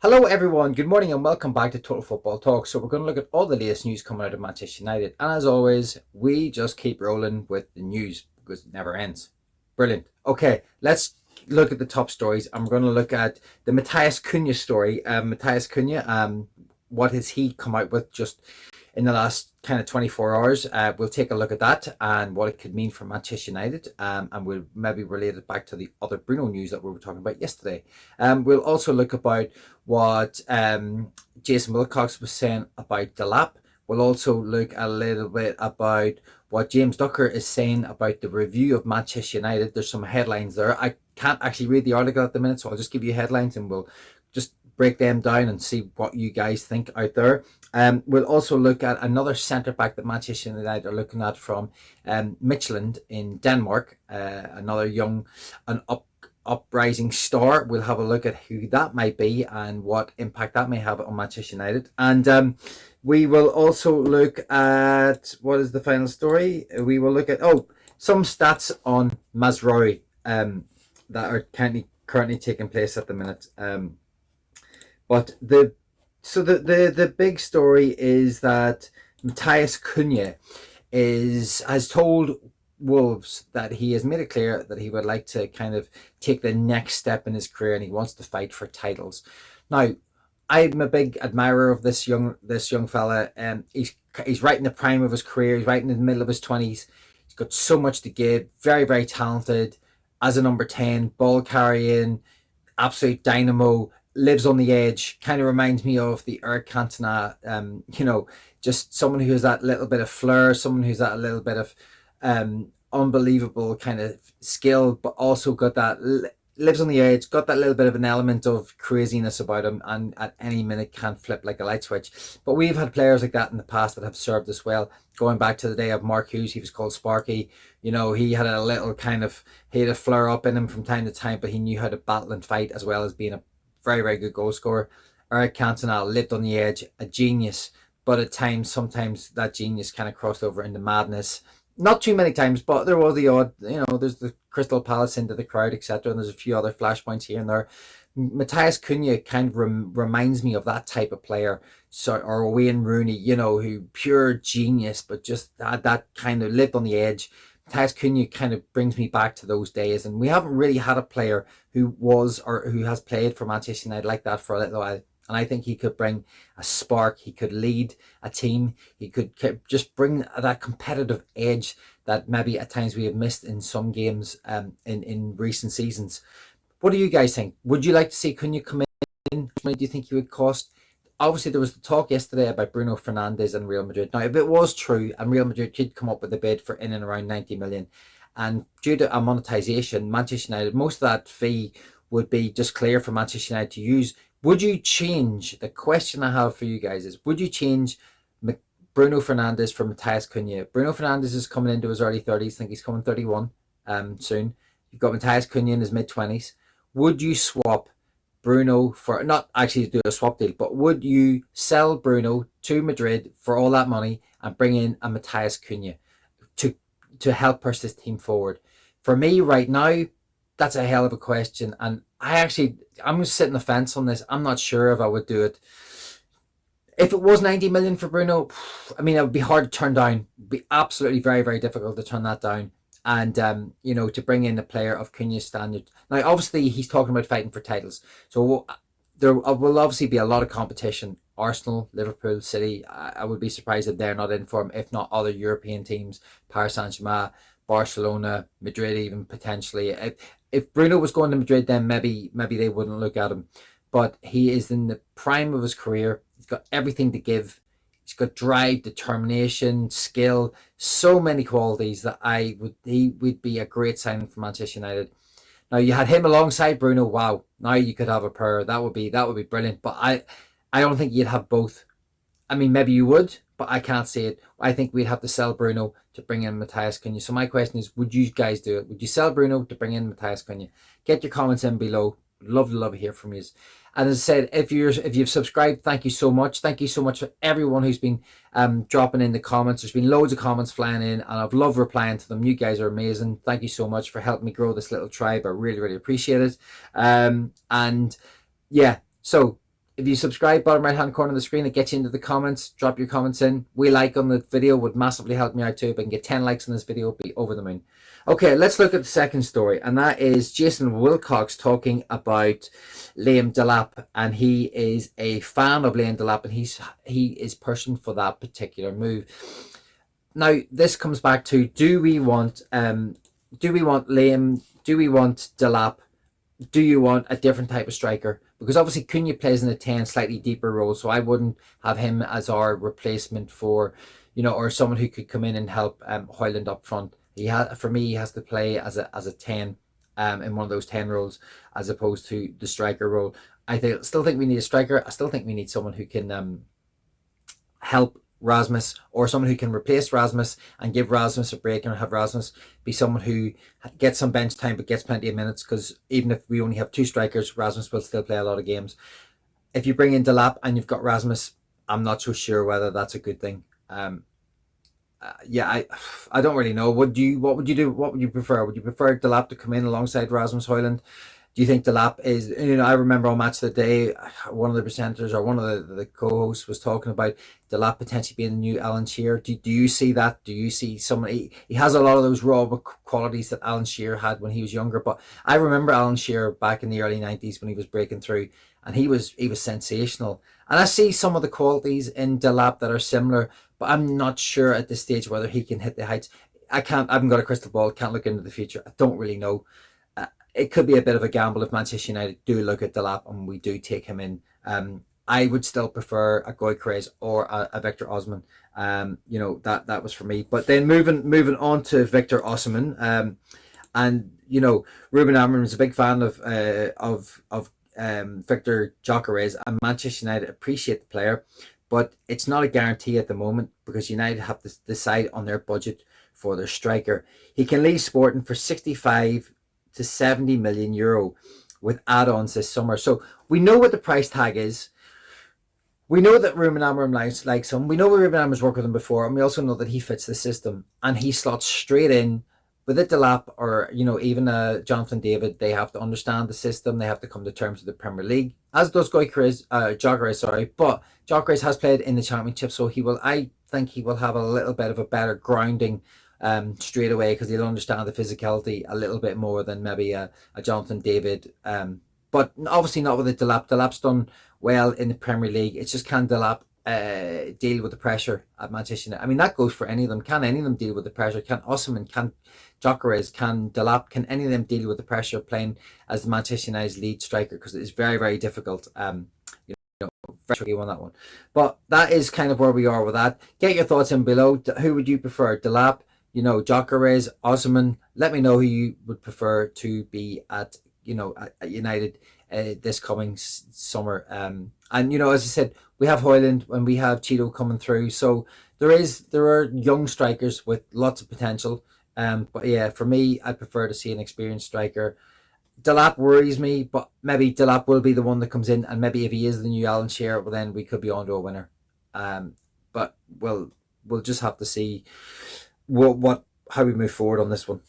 Hello everyone, good morning and welcome back to Total Football Talk. So we're going to look at all the latest news coming out of Manchester United. And as always, we just keep rolling with the news because it never ends. Brilliant. Okay, let's look at the top stories. I'm going to look at the Matheus Cunha story. Matheus Cunha, what has he come out with just in the last kind of 24 hours? We'll take a look at that and what it could mean for Manchester United, and we'll maybe relate it back to the other Bruno news that we were talking about yesterday. We'll also look about what Jason Wilcox was saying about Delap. We'll also look a little bit about what James Ducker is saying about the review of Manchester United. There's some headlines there. I can't actually read the article at the minute, so I'll just give you headlines and we'll just break them down and see what you guys think out there. We'll also look at another centre back that Manchester United are looking at from Midtjylland in Denmark. Another young and uprising star. We'll have a look at who that might be and what impact that may have on Manchester United. And we will also look at, what is the final story? We will look at some stats on Mazraoui that are currently taking place at the minute. But the big story is that Matheus Cunha has told Wolves that he has made it clear that he would like to kind of take the next step in his career and he wants to fight for titles. Now, I'm a big admirer of this young fella, and he's right in the prime of his career. He's right in the middle of his 20s. He's got so much to give. Very, very talented. As a number 10, ball carrying, absolute dynamo. Lives on the edge. Kind of reminds me of the 𝗢𝘂𝘀𝗺𝗵, just someone who has that little bit of flair, someone who's that little bit of unbelievable kind of skill, but also got that lives on the edge, got that little bit of an element of craziness about him, and at any minute can flip like a light switch. But we've had players like that in the past that have served us well. Going back to the day of Mark Hughes, he was called Sparky. He had a little he had a flare up in him from time to time, but he knew how to battle and fight as well as being a very, very good goal scorer. 𝗢𝘂𝘀𝗺𝗵 lived on the edge, a genius, but at times, sometimes that genius kind of crossed over into madness. Not too many times, but there was the odd, there's the Crystal Palace into the crowd, etc. And there's a few other flashpoints here and there. Matheus Cunha kind of reminds me of that type of player, or Wayne Rooney, who pure genius, but just that kind of lived on the edge. Matheus Cunha kind of brings me back to those days, and we haven't really had a player who has played for Manchester United like that for a little while. And I think he could bring a spark. He could lead a team. He could just bring that competitive edge that maybe at times we have missed in some games in recent seasons. What do you guys think? Would you like to see Cunha come in? How much do you think he would cost? Obviously, there was the talk yesterday about Bruno Fernandes and Real Madrid. Now, if it was true and Real Madrid did come up with a bid for in and around 90 million, and due to a monetization, Manchester United, most of that fee would be just clear for Manchester United to use. Would you change? The question I have for you guys is, would you change Bruno Fernandes for Matheus Cunha? Bruno Fernandes is coming into his early 30s. I think he's coming 31 soon. You've got Matheus Cunha in his mid-20s. Would you swap Bruno for, not actually do a swap deal, but would you sell Bruno to Madrid for all that money and bring in a Matheus Cunha to help push this team forward? For me right now, that's a hell of a question, and I'm going to sit on the fence on this. I'm not sure if I would do it. If it was 90 million for Bruno, I mean, it would be hard to turn down. It would be absolutely very, very difficult to turn that down. And, to bring in a player of Cunha's standard. Now, obviously, he's talking about fighting for titles. So there will obviously be a lot of competition. Arsenal, Liverpool, City, I would be surprised if they're not in for him, if not other European teams, Paris Saint-Germain, Barcelona, Madrid even potentially. If Bruno was going to Madrid, then maybe they wouldn't look at him. But he is in the prime of his career. He's got everything to give. He's got drive, determination, skill, so many qualities that he would be a great signing for Manchester United. Now you had him alongside Bruno. Wow, now you could have a pair. That would be brilliant. But I don't think you'd have both. I mean, maybe you would, but I can't see it. I think we'd have to sell Bruno to bring in Matheus Cunha. So my question is, would you guys do it? Would you sell Bruno to bring in Matheus Cunha? Get your comments in below. Love to hear from you. And as I said, if you've subscribed, thank you so much. Thank you so much for everyone who's been dropping in the comments. There's been loads of comments flying in, and I've loved replying to them. You guys are amazing. Thank you so much for helping me grow this little tribe. I really, really appreciate it. And yeah, so If you subscribe, bottom right hand corner of the screen, it gets you into the comments. Drop your comments in. We like on the video would massively help me out too. If I can get 10 likes on this video, be over the moon. Okay, let's look at the second story, and that is Jason Wilcox talking about Liam Delap, and he is a fan of Liam Delap, and he is pushing for that particular move. Now, this comes back to: do we want Liam? Do we want Delap? Do you want a different type of striker? Because obviously Cunha plays in a 10, slightly deeper role, so I wouldn't have him as our replacement for, or someone who could come in and help Højlund up front. For me, he has to play as a 10 in one of those 10 roles, as opposed to the striker role. Still think we need a striker. I still think we need someone who can help Rasmus, or someone who can replace Rasmus and give Rasmus a break, and have Rasmus be someone who gets some bench time but gets plenty of minutes, because even if we only have 2 strikers, Rasmus will still play a lot of games. If you bring in Delap and you've got Rasmus, I'm not so sure whether that's a good thing. Yeah, I don't really know. What would you do? What would you prefer? Would you prefer Delap to come in alongside Rasmus Højlund? Do you think Delap is, I remember on Match of the Day, one of the presenters or one of the co-hosts was talking about Delap potentially being the new Alan Shearer. Do you see that? Do you see somebody, he has a lot of those raw qualities that Alan Shearer had when he was younger, but I remember Alan Shearer back in the early 90s when he was breaking through, and he was sensational. And I see some of the qualities in Delap that are similar, but I'm not sure at this stage whether he can hit the heights. I haven't got a crystal ball, can't look into the future. I don't really know. It could be a bit of a gamble if Manchester United do look at Delap and we do take him in. I would still prefer a Gyökeres or a Viktor Osimhen. That was for me. But then moving on to Viktor Osimhen, and Rubin Amorim is a big fan of Viktor Gyökeres, and Manchester United appreciate the player, but it's not a guarantee at the moment, because United have to decide on their budget for their striker. He can leave Sporting for 65 to 70 million euro with add-ons this summer. So we know what the price tag is. We know that Rubin Amorim likes him. We know Rubin Amorim's worked with him before, and we also know that he fits the system, and he slots straight in. With a Delap or even a Jonathan David, they have to understand the system. They have to come to terms with the Premier League, as does Gyökeres, sorry. But Gyökeres has played in the Championship, so I think he will have a little bit of a better grounding straight away, because he'll understand the physicality a little bit more than maybe a Jonathan David. But obviously not with a Delap. Delap's done well in the Premier League. It's just, can Delap deal with the pressure at Manchester United? I mean, that goes for any of them. Can any of them deal with the pressure? Can Osimhen, can Gyökeres, can Delap, can any of them deal with the pressure playing as the Manchester United's lead striker? Because it's very, very difficult. Very tricky on that one. But that is kind of where we are with that. Get your thoughts in below. Who would you prefer? Delap, Gyökeres, Osimhen? Let me know who you would prefer to be at United this coming summer. And as I said, we have Højlund and we have Cheeto coming through, so there are young strikers with lots of potential. But yeah, for me, I prefer to see an experienced striker. Delap worries me, but maybe Delap will be the one that comes in, and maybe if he is the new Alan Shearer, well, then we could be on to a winner. But we'll just have to see how we move forward on this one.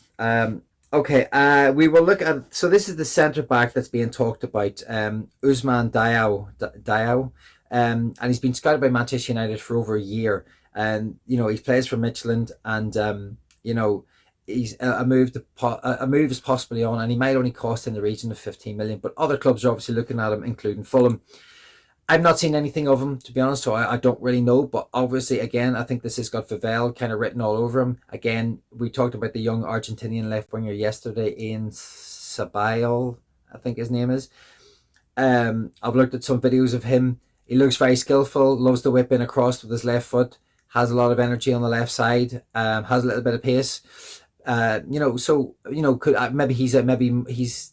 Okay, we will look at, so this is the centre back that's being talked about, Ousmane Diao, and he's been scouted by Manchester United for over a year, and he plays for Midtjylland, and he's a move is possibly on, and he might only cost in the region of 15 million, but other clubs are obviously looking at him, including Fulham. I've not seen anything of him, to be honest, so I don't really know. But obviously, again, I think this has got 𝗢𝗂 kind of written all over him. Again, we talked about the young Argentinian left winger yesterday, in Sabal, I think his name is. I've looked at some videos of him. He looks very skillful, loves to whip in across with his left foot, has a lot of energy on the left side, has a little bit of pace. Could maybe he's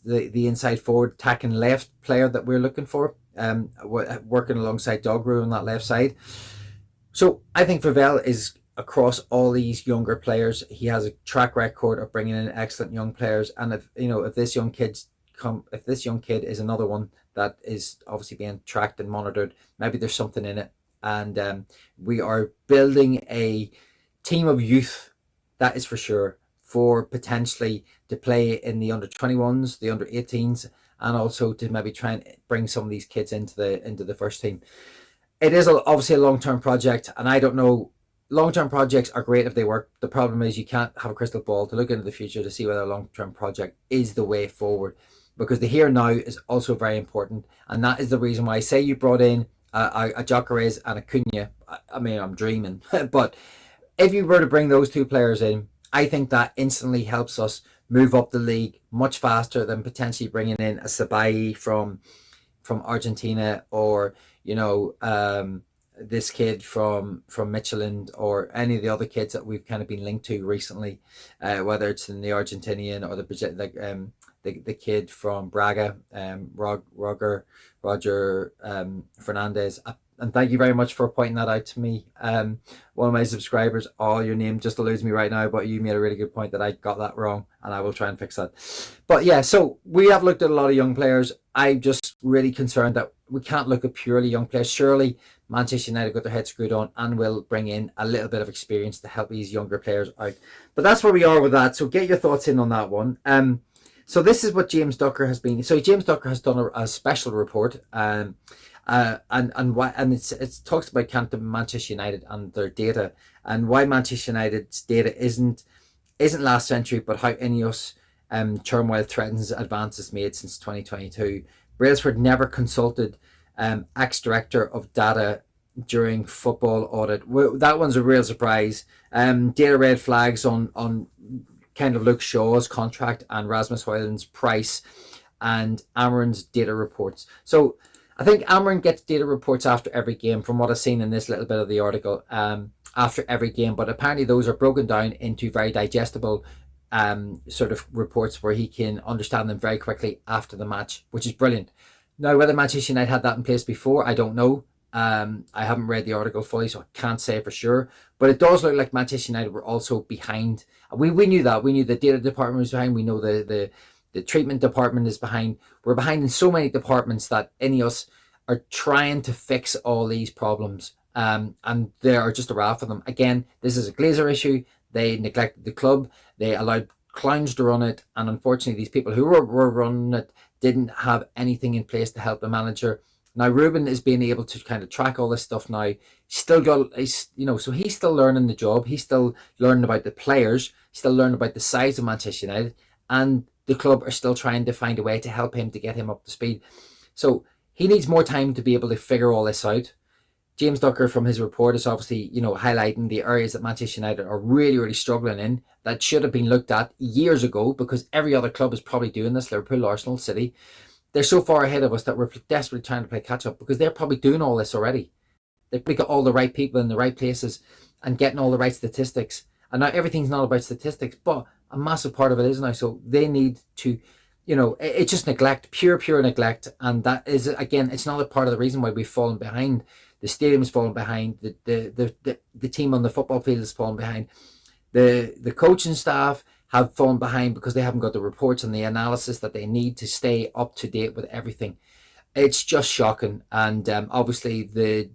the inside forward attacking left player that we're looking for. Working alongside Dogru on that left side. So I think 𝗢𝗂 is, across all these younger players, he has a track record of bringing in excellent young players. And if this young kid is another one that is obviously being tracked and monitored, maybe there's something in it. And we are building a team of youth, that is for sure, for potentially to play in the under 21s, the under 18s, and also to maybe try and bring some of these kids into the first team. It is obviously a long-term project, and I don't know. Long-term projects are great if they work. The problem is you can't have a crystal ball to look into the future to see whether a long-term project is the way forward, because the here and now is also very important, and that is the reason why I say you brought in a Gyökeres and a Cunha. I mean, I'm dreaming, but if you were to bring those two players in, I think that instantly helps us move up the league much faster than potentially bringing in a 𝗢𝗂𝘀𝗺 from Argentina, or this kid from Michelin, or any of the other kids that we've kind of been linked to recently, whether it's in the Argentinian or the kid from Braga, Roger Fernandes. And thank you very much for pointing that out to me. One of my subscribers, your name just eludes me right now, but you made a really good point that I got that wrong, and I will try and fix that. But yeah, so we have looked at a lot of young players. I'm just really concerned that we can't look at purely young players. Surely Manchester United got their head screwed on and will bring in a little bit of experience to help these younger players out. But that's where we are with that. So get your thoughts in on that one. So this is what James Ducker has been. So James Ducker has done a special report, and it talks about Manchester United and their data, and why Manchester United's data isn't last century, but how Ineos turmoil threatens advances made since 2022. Brailsford never consulted ex-director of data during football audit. That one's a real surprise. Data red flags on kind of Luke Shaw's contract and Rasmus Højlund's price, and Amorim's data reports. So I think Amorim gets data reports after every game, from what I've seen in this little bit of the article, after every game. But apparently those are broken down into very digestible sort of reports where he can understand them very quickly after the match, which is brilliant. Now, whether Manchester United had that in place before, I don't know. I haven't read the article fully, so I can't say for sure. But it does look like Manchester United were also behind. We knew that. We knew the data department was behind. We know the treatment department is behind. We're behind in so many departments that Ineos are trying to fix all these problems. And there are just a raft of them. Again, this is a Glazer issue. They neglected the club. They allowed clowns to run it. And unfortunately, these people who were running it didn't have anything in place to help the manager. Now, Ruben is being able to kind of track all this stuff now. So he's still learning the job. He's still learning about the players, still learning about the size of Manchester United, and the club are still trying to find a way to help him to get him up to speed. So he needs more time to be able to figure all this out. James Ducker, from his report, is obviously, highlighting the areas that Manchester United are really, really struggling in that should have been looked at years ago, because every other club is probably doing this. Liverpool, Arsenal, City. They're so far ahead of us that we're desperately trying to play catch up, because they're probably doing all this already. They've probably got all the right people in the right places and getting all the right statistics. And now everything's not about statistics, but a massive part of it is now. So they need to, it's just neglect, pure neglect. And that is, again, it's not a part of the reason why we've fallen behind. The stadium's fallen behind. The team on the football field has fallen behind. The coaching staff have fallen behind because they haven't got the reports and the analysis that they need to stay up to date with everything. It's just shocking. And obviously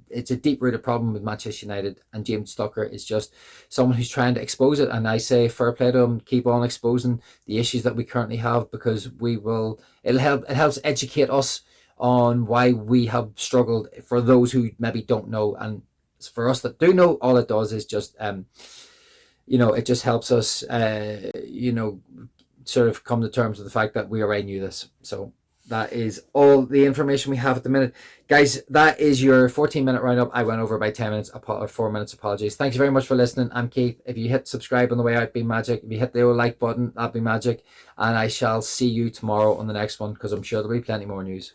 it's a deep-rooted problem with Manchester United, and James Ducker is just someone who's trying to expose it. And I say fair play to him, keep on exposing the issues that we currently have, because it helps educate us on why we have struggled, for those who maybe don't know. And for us that do know, all it does is just it just helps us sort of come to terms with the fact that we already knew this. So that is all the information we have at the minute, guys. That is your 14-minute roundup. I went over by 10 minutes, or 4 minutes. Apologies. Thank you very much for listening. I'm Keith. If you hit subscribe on the way out, it'd be magic. If you hit the old like button, that'd be magic. And I shall see you tomorrow on the next one, because I'm sure there'll be plenty more news.